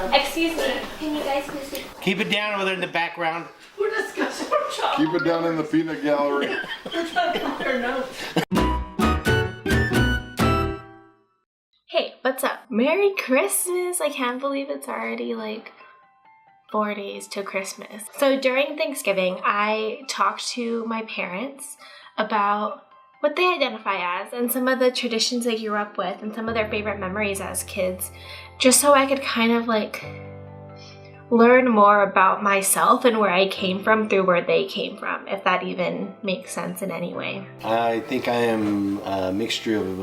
Excuse me, can you guys please be... Keep it down over there in the background. We're discussing our job. Keep it down in the peanut gallery. We're trying to compare notes. Hey, what's up? Merry Christmas! I can't believe it's already like 4 days till Christmas. So during Thanksgiving, I talked to my parents about what they identify as and some of the traditions they grew up with and some of their favorite memories as kids, just so I could kind of like learn more about myself and where I came from through where they came from, if that even makes sense in any way. I think I am a mixture of,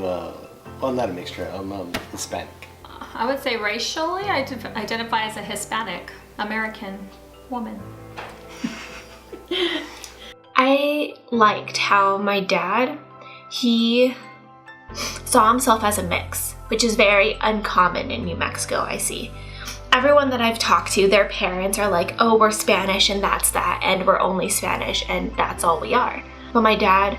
well, not a mixture, I'm Hispanic. I would say racially, I identify as a Hispanic American woman. I liked how my dad, he saw himself as a mix, which is very uncommon in New Mexico, I see. Everyone that I've talked to, their parents are like, oh, we're Spanish and that's that, and we're only Spanish and that's all we are. But my dad,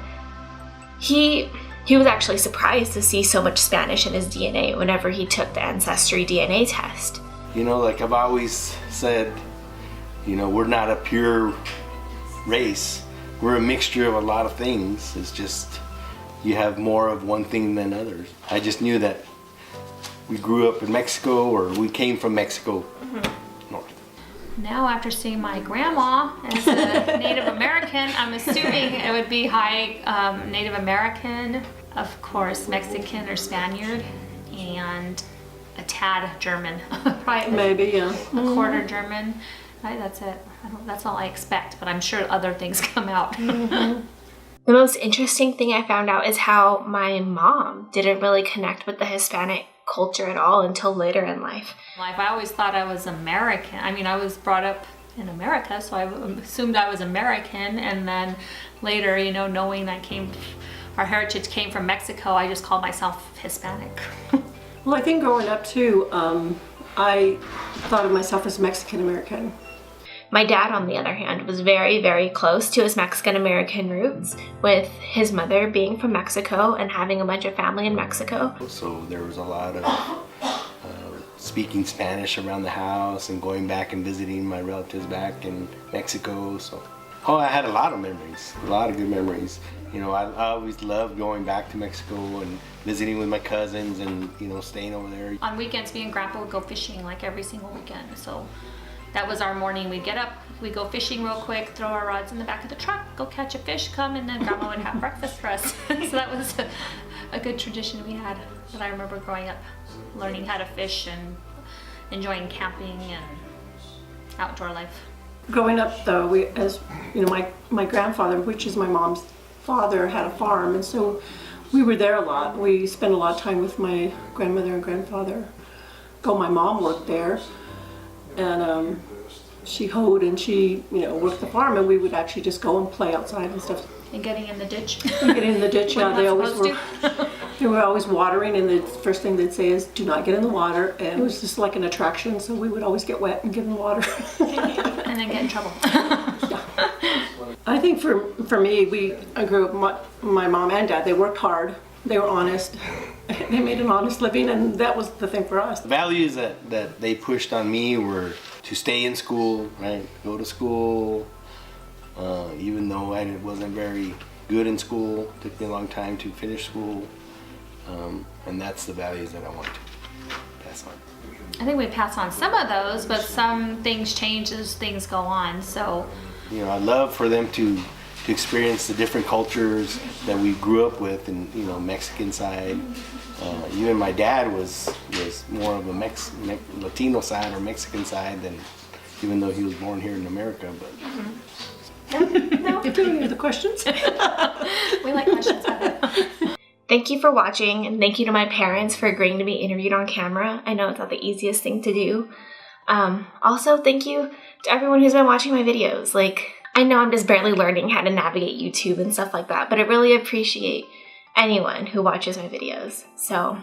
he was actually surprised to see so much Spanish in his DNA whenever he took the Ancestry DNA test. You know, like I've always said, you know, we're not a pure race. We're a mixture of a lot of things. It's just, you have more of one thing than others. I just knew that we grew up in Mexico, or we came from Mexico north. Now, after seeing my grandma as a Native American, I'm assuming it would be high Native American, of course, Mexican or Spaniard, and a tad German. Probably Maybe, yeah. a quarter German. That's it. That's all I expect, but I'm sure other things come out. The most interesting thing I found out is how my mom didn't really connect with the Hispanic culture at all until later in life. I always thought I was American. I mean, I was brought up in America, so I assumed I was American, and then later, you know, knowing our heritage came from Mexico, I just called myself Hispanic. Well, I think growing up too, I thought of myself as Mexican American. My dad, on the other hand, was very, very close to his Mexican-American roots, with his mother being from Mexico and having a bunch of family in Mexico. So there was a lot of speaking Spanish around the house and going back and visiting my relatives back in Mexico. So, I had a lot of memories, a lot of good memories. You know, I always loved going back to Mexico and visiting with my cousins and, you know, staying over there. On weekends, me and Grandpa would go fishing like every single weekend. So that was our morning. We'd get up, we'd go fishing real quick, throw our rods in the back of the truck, go catch a fish, come, and then Grandma would have breakfast for us. So that was a good tradition we had that I remember growing up, learning how to fish and enjoying camping and outdoor life. Growing up though, we, as you know, my grandfather, which is my mom's father, had a farm, and so we were there a lot. We spent a lot of time with my grandmother and grandfather. My mom worked there, and she hoed and she, you know, worked the farm, and we would actually just go and play outside and stuff. And getting in the ditch. Getting in the ditch, yeah, they always were. They were always watering, and the first thing they'd say is, "Do not get in the water." And it was just like an attraction, so we would always get wet and get in the water. And then get in trouble. I think for me, I grew up. My mom and dad, they worked hard. They were honest. They made an honest living, and that was the thing for us. The values that they pushed on me were to stay in school, right? Go to school. Even though I wasn't very good in school, it took me a long time to finish school. And that's the values that I want to pass on. I think we pass on some of those, but some things change as things go on. So, you know, I'd love for them to experience the different cultures that we grew up with, and you know, Mexican side. Even my dad was more of a Latino side or Mexican side than, even though he was born here in America. But no, do any other questions? We like questions better. Thank you for watching, and thank you to my parents for agreeing to be interviewed on camera. I know it's not the easiest thing to do. Also, thank you to everyone who's been watching my videos. Like, I know I'm just barely learning how to navigate YouTube and stuff like that, but I really appreciate anyone who watches my videos. So